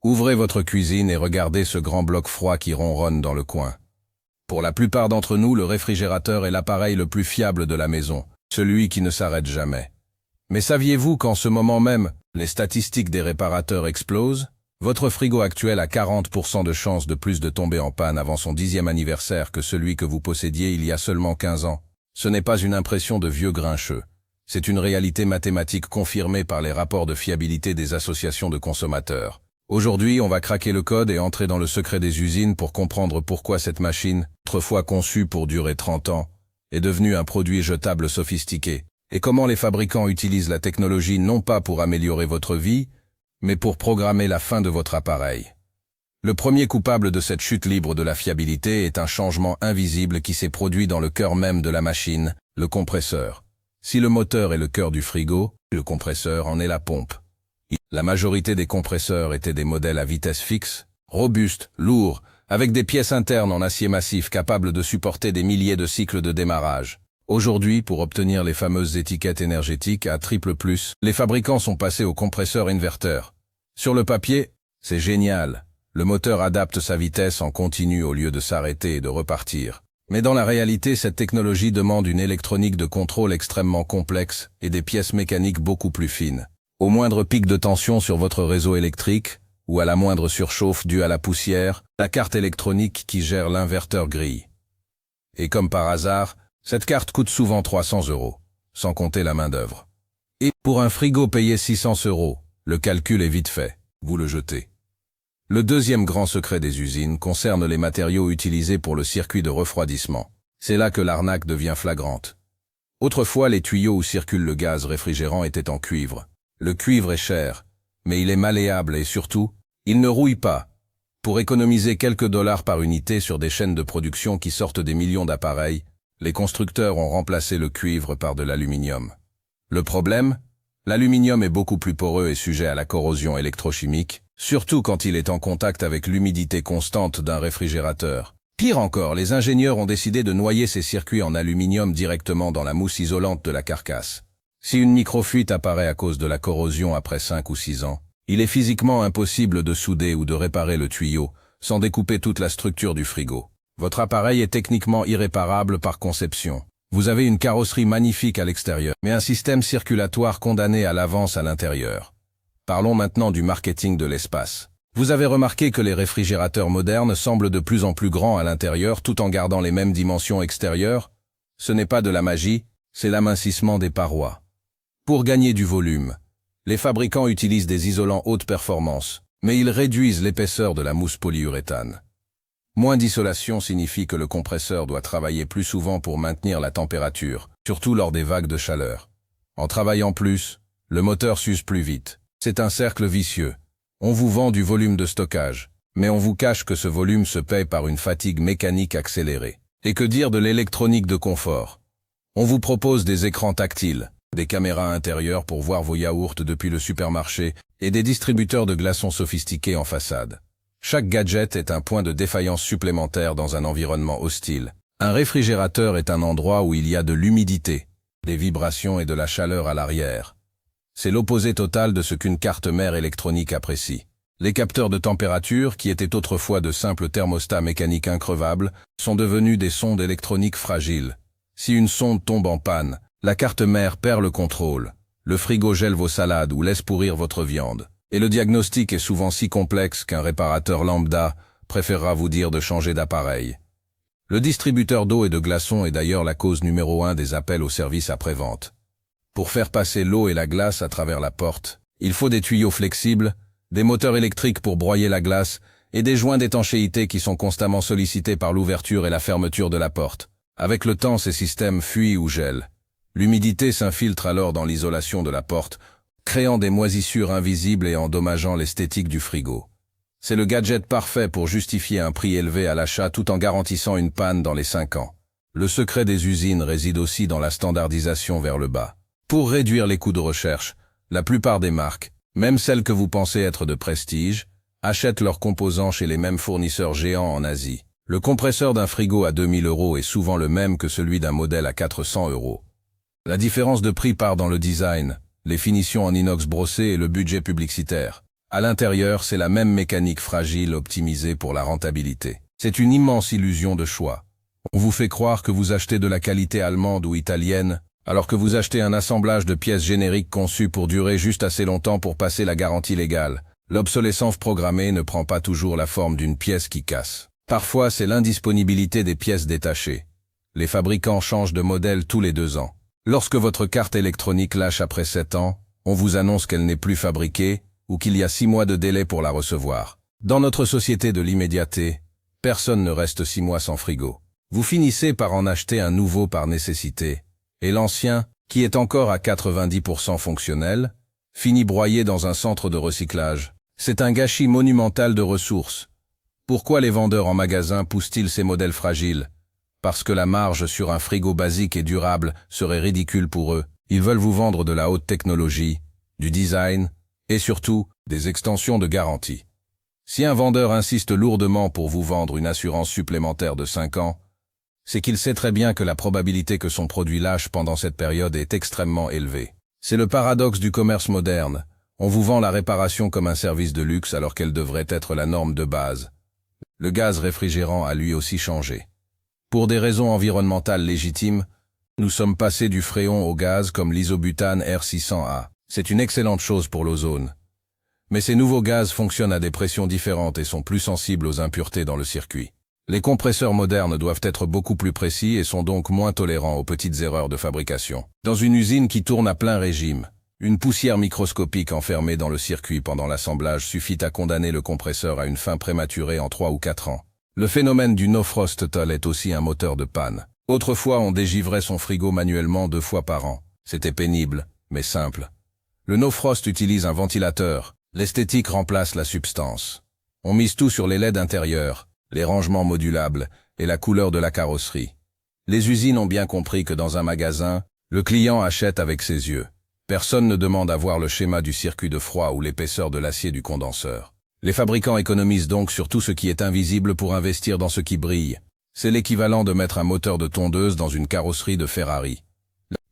Ouvrez votre cuisine et regardez ce grand bloc froid qui ronronne dans le coin. Pour la plupart d'entre nous, le réfrigérateur est l'appareil le plus fiable de la maison, celui qui ne s'arrête jamais. Mais saviez-vous qu'en ce moment même, les statistiques des réparateurs explosent? Votre frigo actuel a 40% de chances de plus de tomber en panne avant son 10e anniversaire que celui que vous possédiez il y a seulement 15 ans. Ce n'est pas une impression de vieux grincheux. C'est une réalité mathématique confirmée par les rapports de fiabilité des associations de consommateurs. Aujourd'hui, on va craquer le code et entrer dans le secret des usines pour comprendre pourquoi cette machine, autrefois conçue pour durer 30 ans, est devenue un produit jetable sophistiqué, et comment les fabricants utilisent la technologie non pas pour améliorer votre vie, mais pour programmer la fin de votre appareil. Le premier coupable de cette chute libre de la fiabilité est un changement invisible qui s'est produit dans le cœur même de la machine, le compresseur. Si le moteur est le cœur du frigo, le compresseur en est la pompe. La majorité des compresseurs étaient des modèles à vitesse fixe, robustes, lourds, avec des pièces internes en acier massif capables de supporter des milliers de cycles de démarrage. Aujourd'hui, pour obtenir les fameuses étiquettes énergétiques à triple plus, les fabricants sont passés au compresseur inverteur. Sur le papier, c'est génial. Le moteur adapte sa vitesse en continu au lieu de s'arrêter et de repartir. Mais dans la réalité, cette technologie demande une électronique de contrôle extrêmement complexe et des pièces mécaniques beaucoup plus fines. Au moindre pic de tension sur votre réseau électrique, ou à la moindre surchauffe due à la poussière, la carte électronique qui gère l'inverteur grille. Et comme par hasard, cette carte coûte souvent 300 €, sans compter la main-d'œuvre. Et pour un frigo payé 600 €, le calcul est vite fait, vous le jetez. Le deuxième grand secret des usines concerne les matériaux utilisés pour le circuit de refroidissement. C'est là que l'arnaque devient flagrante. Autrefois, les tuyaux où circule le gaz réfrigérant étaient en cuivre. Le cuivre est cher, mais il est malléable et surtout, il ne rouille pas. Pour économiser quelques dollars par unité sur des chaînes de production qui sortent des millions d'appareils, les constructeurs ont remplacé le cuivre par de l'aluminium. Le problème? L'aluminium est beaucoup plus poreux et sujet à la corrosion électrochimique, surtout quand il est en contact avec l'humidité constante d'un réfrigérateur. Pire encore, les ingénieurs ont décidé de noyer ces circuits en aluminium directement dans la mousse isolante de la carcasse. Si une microfuite apparaît à cause de la corrosion après 5 ou 6 ans, il est physiquement impossible de souder ou de réparer le tuyau sans découper toute la structure du frigo. Votre appareil est techniquement irréparable par conception. Vous avez une carrosserie magnifique à l'extérieur, mais un système circulatoire condamné à l'avance à l'intérieur. Parlons maintenant du marketing de l'espace. Vous avez remarqué que les réfrigérateurs modernes semblent de plus en plus grands à l'intérieur tout en gardant les mêmes dimensions extérieures? Ce n'est pas de la magie, c'est l'amincissement des parois. Pour gagner du volume, les fabricants utilisent des isolants haute performance, mais ils réduisent l'épaisseur de la mousse polyuréthane. Moins d'isolation signifie que le compresseur doit travailler plus souvent pour maintenir la température, surtout lors des vagues de chaleur. En travaillant plus, le moteur s'use plus vite. C'est un cercle vicieux. On vous vend du volume de stockage, mais on vous cache que ce volume se paye par une fatigue mécanique accélérée. Et que dire de l'électronique de confort? On vous propose des écrans tactiles, des caméras intérieures pour voir vos yaourts depuis le supermarché et des distributeurs de glaçons sophistiqués en façade. Chaque gadget est un point de défaillance supplémentaire dans un environnement hostile. Un réfrigérateur est un endroit où il y a de l'humidité, des vibrations et de la chaleur à l'arrière. C'est l'opposé total de ce qu'une carte mère électronique apprécie. Les capteurs de température, qui étaient autrefois de simples thermostats mécaniques increvables, sont devenus des sondes électroniques fragiles. Si une sonde tombe en panne, la carte mère perd le contrôle. Le frigo gèle vos salades ou laisse pourrir votre viande. Et le diagnostic est souvent si complexe qu'un réparateur lambda préférera vous dire de changer d'appareil. Le distributeur d'eau et de glaçons est d'ailleurs la cause numéro 1 des appels au service après-vente. Pour faire passer l'eau et la glace à travers la porte, il faut des tuyaux flexibles, des moteurs électriques pour broyer la glace et des joints d'étanchéité qui sont constamment sollicités par l'ouverture et la fermeture de la porte. Avec le temps, ces systèmes fuient ou gèlent. L'humidité s'infiltre alors dans l'isolation de la porte, créant des moisissures invisibles et endommageant l'esthétique du frigo. C'est le gadget parfait pour justifier un prix élevé à l'achat tout en garantissant une panne dans les 5 ans. Le secret des usines réside aussi dans la standardisation vers le bas. Pour réduire les coûts de recherche, la plupart des marques, même celles que vous pensez être de prestige, achètent leurs composants chez les mêmes fournisseurs géants en Asie. Le compresseur d'un frigo à 2000 € est souvent le même que celui d'un modèle à 400 €. La différence de prix part dans le design, les finitions en inox brossé et le budget publicitaire. À l'intérieur, c'est la même mécanique fragile optimisée pour la rentabilité. C'est une immense illusion de choix. On vous fait croire que vous achetez de la qualité allemande ou italienne, alors que vous achetez un assemblage de pièces génériques conçues pour durer juste assez longtemps pour passer la garantie légale. L'obsolescence programmée ne prend pas toujours la forme d'une pièce qui casse. Parfois, c'est l'indisponibilité des pièces détachées. Les fabricants changent de modèle tous les 2 ans. Lorsque votre carte électronique lâche après 7 ans, on vous annonce qu'elle n'est plus fabriquée ou qu'il y a 6 mois de délai pour la recevoir. Dans notre société de l'immédiateté, personne ne reste 6 mois sans frigo. Vous finissez par en acheter un nouveau par nécessité, et l'ancien, qui est encore à 90% fonctionnel, finit broyé dans un centre de recyclage. C'est un gâchis monumental de ressources. Pourquoi les vendeurs en magasin poussent-ils ces modèles fragiles? Parce que la marge sur un frigo basique et durable serait ridicule pour eux. Ils veulent vous vendre de la haute technologie, du design, et surtout, des extensions de garantie. Si un vendeur insiste lourdement pour vous vendre une assurance supplémentaire de 5 ans, c'est qu'il sait très bien que la probabilité que son produit lâche pendant cette période est extrêmement élevée. C'est le paradoxe du commerce moderne. On vous vend la réparation comme un service de luxe alors qu'elle devrait être la norme de base. Le gaz réfrigérant a lui aussi changé. Pour des raisons environnementales légitimes, nous sommes passés du fréon au gaz comme l'isobutane R600A. C'est une excellente chose pour l'ozone. Mais ces nouveaux gaz fonctionnent à des pressions différentes et sont plus sensibles aux impuretés dans le circuit. Les compresseurs modernes doivent être beaucoup plus précis et sont donc moins tolérants aux petites erreurs de fabrication. Dans une usine qui tourne à plein régime, une poussière microscopique enfermée dans le circuit pendant l'assemblage suffit à condamner le compresseur à une fin prématurée en 3 ou 4 ans. Le phénomène du no-frost toll est aussi un moteur de panne. Autrefois, on dégivrait son frigo manuellement 2 fois par an. C'était pénible, mais simple. Le no-frost utilise un ventilateur. L'esthétique remplace la substance. On mise tout sur les LED intérieurs, les rangements modulables et la couleur de la carrosserie. Les usines ont bien compris que dans un magasin, le client achète avec ses yeux. Personne ne demande à voir le schéma du circuit de froid ou l'épaisseur de l'acier du condenseur. Les fabricants économisent donc sur tout ce qui est invisible pour investir dans ce qui brille. C'est l'équivalent de mettre un moteur de tondeuse dans une carrosserie de Ferrari.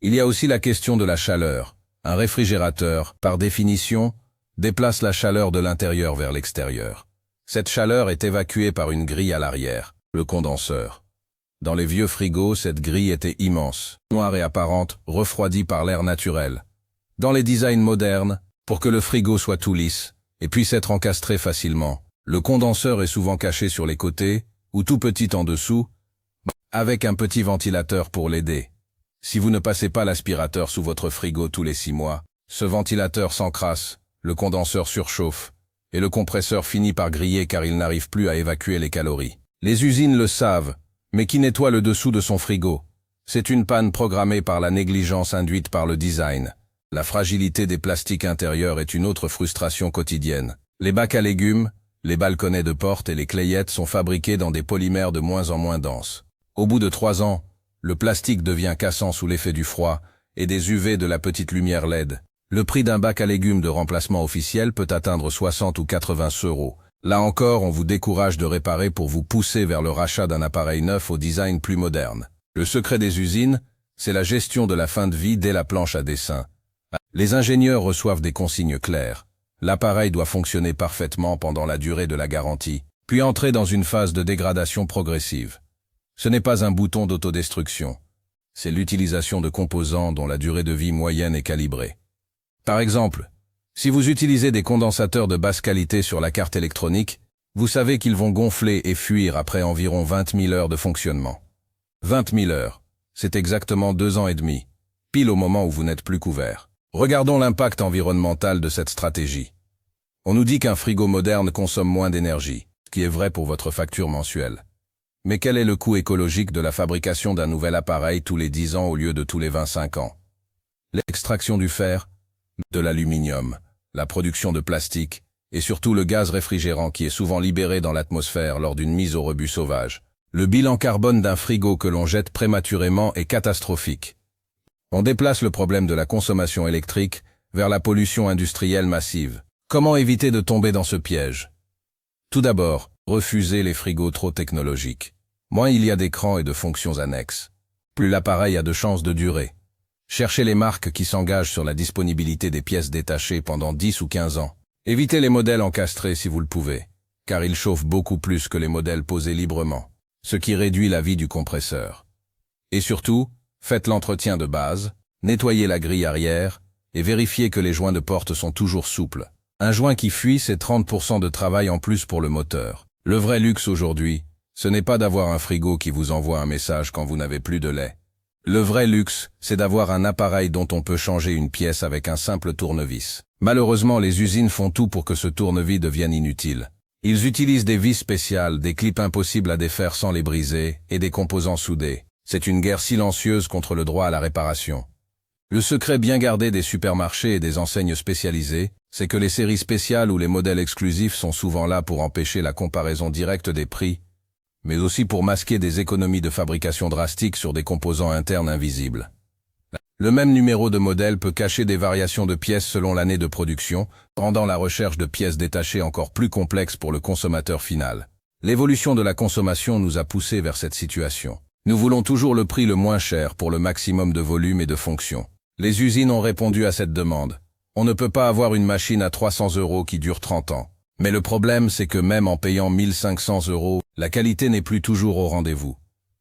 Il y a aussi la question de la chaleur. Un réfrigérateur, par définition, déplace la chaleur de l'intérieur vers l'extérieur. Cette chaleur est évacuée par une grille à l'arrière, le condenseur. Dans les vieux frigos, cette grille était immense, noire et apparente, refroidie par l'air naturel. Dans les designs modernes, pour que le frigo soit tout lisse et puisse être encastré facilement, le condenseur est souvent caché sur les côtés ou tout petit en dessous, avec un petit ventilateur pour l'aider. Si vous ne passez pas l'aspirateur sous votre frigo tous les 6 mois, ce ventilateur s'encrasse, le condenseur surchauffe, et le compresseur finit par griller car il n'arrive plus à évacuer les calories. Les usines le savent, mais qui nettoie le dessous de son frigo? C'est une panne programmée par la négligence induite par le design. La fragilité des plastiques intérieurs est une autre frustration quotidienne. Les bacs à légumes, les balconnets de porte et les clayettes sont fabriqués dans des polymères de moins en moins denses. Au bout de 3 ans, le plastique devient cassant sous l'effet du froid et des UV de la petite lumière LED. Le prix d'un bac à légumes de remplacement officiel peut atteindre 60 ou 80 €. Là encore, on vous décourage de réparer pour vous pousser vers le rachat d'un appareil neuf au design plus moderne. Le secret des usines, c'est la gestion de la fin de vie dès la planche à dessin. Les ingénieurs reçoivent des consignes claires. L'appareil doit fonctionner parfaitement pendant la durée de la garantie, puis entrer dans une phase de dégradation progressive. Ce n'est pas un bouton d'autodestruction. C'est l'utilisation de composants dont la durée de vie moyenne est calibrée. Par exemple, si vous utilisez des condensateurs de basse qualité sur la carte électronique, vous savez qu'ils vont gonfler et fuir après environ 20 000 heures de fonctionnement. 20 000 heures, c'est exactement 2 ans et demi, pile au moment où vous n'êtes plus couvert. Regardons l'impact environnemental de cette stratégie. On nous dit qu'un frigo moderne consomme moins d'énergie, ce qui est vrai pour votre facture mensuelle. Mais quel est le coût écologique de la fabrication d'un nouvel appareil tous les 10 ans au lieu de tous les 25 ans? L'extraction du fer, de l'aluminium, la production de plastique, et surtout le gaz réfrigérant qui est souvent libéré dans l'atmosphère lors d'une mise au rebut sauvage. Le bilan carbone d'un frigo que l'on jette prématurément est catastrophique. On déplace le problème de la consommation électrique vers la pollution industrielle massive. Comment éviter de tomber dans ce piège? Tout d'abord, refusez les frigos trop technologiques. Moins il y a d'écrans et de fonctions annexes, plus l'appareil a de chances de durer. Cherchez les marques qui s'engagent sur la disponibilité des pièces détachées pendant 10 ou 15 ans. Évitez les modèles encastrés si vous le pouvez, car ils chauffent beaucoup plus que les modèles posés librement, ce qui réduit la vie du compresseur. Et surtout, faites l'entretien de base, nettoyez la grille arrière et vérifiez que les joints de porte sont toujours souples. Un joint qui fuit, c'est 30% de travail en plus pour le moteur. Le vrai luxe aujourd'hui, ce n'est pas d'avoir un frigo qui vous envoie un message quand vous n'avez plus de lait. Le vrai luxe, c'est d'avoir un appareil dont on peut changer une pièce avec un simple tournevis. Malheureusement, les usines font tout pour que ce tournevis devienne inutile. Ils utilisent des vis spéciales, des clips impossibles à défaire sans les briser, et des composants soudés. C'est une guerre silencieuse contre le droit à la réparation. Le secret bien gardé des supermarchés et des enseignes spécialisées, c'est que les séries spéciales ou les modèles exclusifs sont souvent là pour empêcher la comparaison directe des prix, mais aussi pour masquer des économies de fabrication drastiques sur des composants internes invisibles. Le même numéro de modèle peut cacher des variations de pièces selon l'année de production, rendant la recherche de pièces détachées encore plus complexe pour le consommateur final. L'évolution de la consommation nous a poussés vers cette situation. Nous voulons toujours le prix le moins cher pour le maximum de volume et de fonction. Les usines ont répondu à cette demande. On ne peut pas avoir une machine à 300 € qui dure 30 ans. Mais le problème, c'est que même en payant 1500 €, la qualité n'est plus toujours au rendez-vous.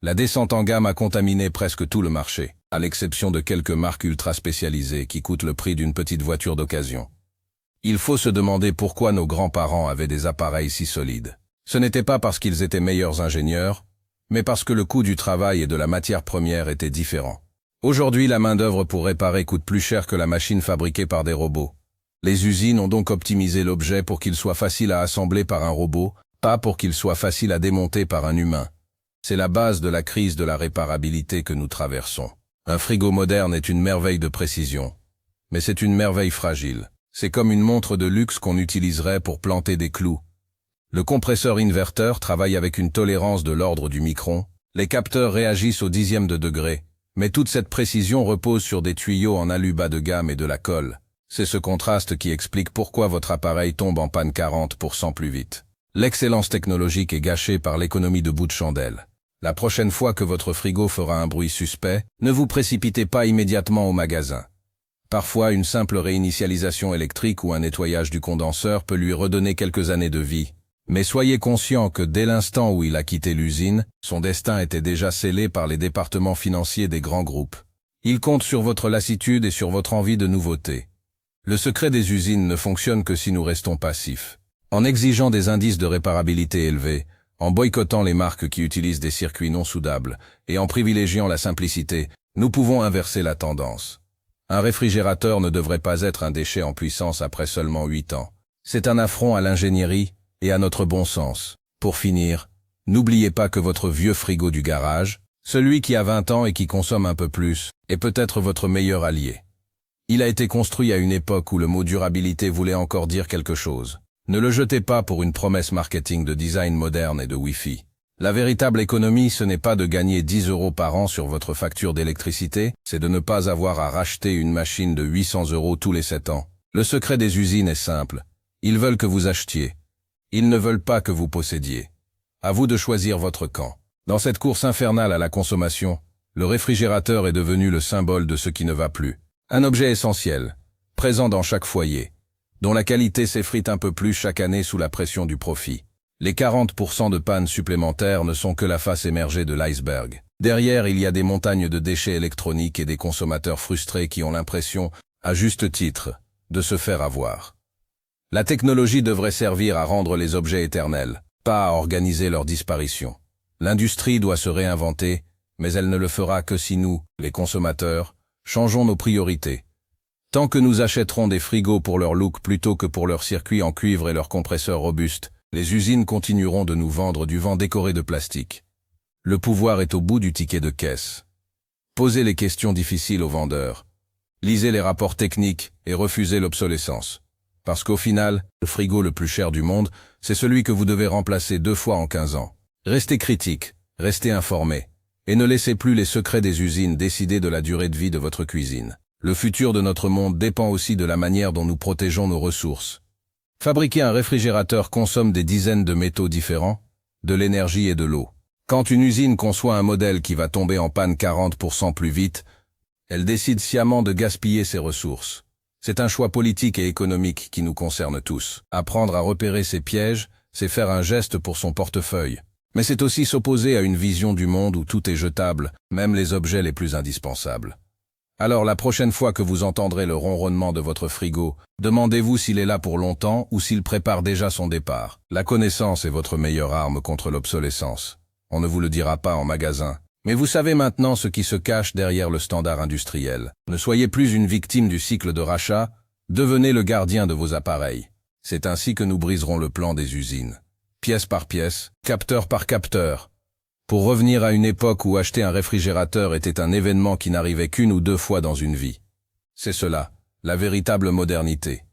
La descente en gamme a contaminé presque tout le marché, à l'exception de quelques marques ultra spécialisées qui coûtent le prix d'une petite voiture d'occasion. Il faut se demander pourquoi nos grands-parents avaient des appareils si solides. Ce n'était pas parce qu'ils étaient meilleurs ingénieurs, mais parce que le coût du travail et de la matière première était différent. Aujourd'hui, la main-d'œuvre pour réparer coûte plus cher que la machine fabriquée par des robots. Les usines ont donc optimisé l'objet pour qu'il soit facile à assembler par un robot, pas pour qu'il soit facile à démonter par un humain. C'est la base de la crise de la réparabilité que nous traversons. Un frigo moderne est une merveille de précision, mais c'est une merveille fragile. C'est comme une montre de luxe qu'on utiliserait pour planter des clous. Le compresseur inverteur travaille avec une tolérance de l'ordre du micron, les capteurs réagissent au dixième de degré, mais toute cette précision repose sur des tuyaux en alu bas de gamme et de la colle. C'est ce contraste qui explique pourquoi votre appareil tombe en panne 40% plus vite. L'excellence technologique est gâchée par l'économie de bout de chandelle. La prochaine fois que votre frigo fera un bruit suspect, ne vous précipitez pas immédiatement au magasin. Parfois, une simple réinitialisation électrique ou un nettoyage du condenseur peut lui redonner quelques années de vie. Mais soyez conscient que dès l'instant où il a quitté l'usine, son destin était déjà scellé par les départements financiers des grands groupes. Il compte sur votre lassitude et sur votre envie de nouveauté. Le secret des usines ne fonctionne que si nous restons passifs. En exigeant des indices de réparabilité élevés, en boycottant les marques qui utilisent des circuits non soudables et en privilégiant la simplicité, nous pouvons inverser la tendance. Un réfrigérateur ne devrait pas être un déchet en puissance après seulement 8 ans. C'est un affront à l'ingénierie et à notre bon sens. Pour finir, n'oubliez pas que votre vieux frigo du garage, celui qui a 20 ans et qui consomme un peu plus, est peut-être votre meilleur allié. Il a été construit à une époque où le mot durabilité voulait encore dire quelque chose. Ne le jetez pas pour une promesse marketing de design moderne et de Wi-Fi. La véritable économie, ce n'est pas de gagner 10 € par an sur votre facture d'électricité, c'est de ne pas avoir à racheter une machine de 800 € tous les 7 ans. Le secret des usines est simple. Ils veulent que vous achetiez. Ils ne veulent pas que vous possédiez. À vous de choisir votre camp. Dans cette course infernale à la consommation, le réfrigérateur est devenu le symbole de ce qui ne va plus. Un objet essentiel, présent dans chaque foyer, dont la qualité s'effrite un peu plus chaque année sous la pression du profit. Les 40% de pannes supplémentaires ne sont que la face émergée de l'iceberg. Derrière, il y a des montagnes de déchets électroniques et des consommateurs frustrés qui ont l'impression, à juste titre, de se faire avoir. La technologie devrait servir à rendre les objets éternels, pas à organiser leur disparition. L'industrie doit se réinventer, mais elle ne le fera que si nous, les consommateurs, changeons nos priorités. Tant que nous achèterons des frigos pour leur look plutôt que pour leurs circuits en cuivre et leurs compresseurs robustes, les usines continueront de nous vendre du vent décoré de plastique. Le pouvoir est au bout du ticket de caisse. Posez les questions difficiles aux vendeurs. Lisez les rapports techniques et refusez l'obsolescence. Parce qu'au final, le frigo le plus cher du monde, c'est celui que vous devez remplacer 2 fois en 15 ans. Restez critique, restez informé, et ne laissez plus les secrets des usines décider de la durée de vie de votre cuisine. Le futur de notre monde dépend aussi de la manière dont nous protégeons nos ressources. Fabriquer un réfrigérateur consomme des dizaines de métaux différents, de l'énergie et de l'eau. Quand une usine conçoit un modèle qui va tomber en panne 40% plus vite, elle décide sciemment de gaspiller ses ressources. C'est un choix politique et économique qui nous concerne tous. Apprendre à repérer ces pièges, c'est faire un geste pour son portefeuille. Mais c'est aussi s'opposer à une vision du monde où tout est jetable, même les objets les plus indispensables. Alors la prochaine fois que vous entendrez le ronronnement de votre frigo, demandez-vous s'il est là pour longtemps ou s'il prépare déjà son départ. La connaissance est votre meilleure arme contre l'obsolescence. On ne vous le dira pas en magasin. Mais vous savez maintenant ce qui se cache derrière le standard industriel. Ne soyez plus une victime du cycle de rachat, devenez le gardien de vos appareils. C'est ainsi que nous briserons le plan des usines. Pièce par pièce, capteur par capteur. Pour revenir à une époque où acheter un réfrigérateur était un événement qui n'arrivait qu'une ou deux fois dans une vie. C'est cela, la véritable modernité.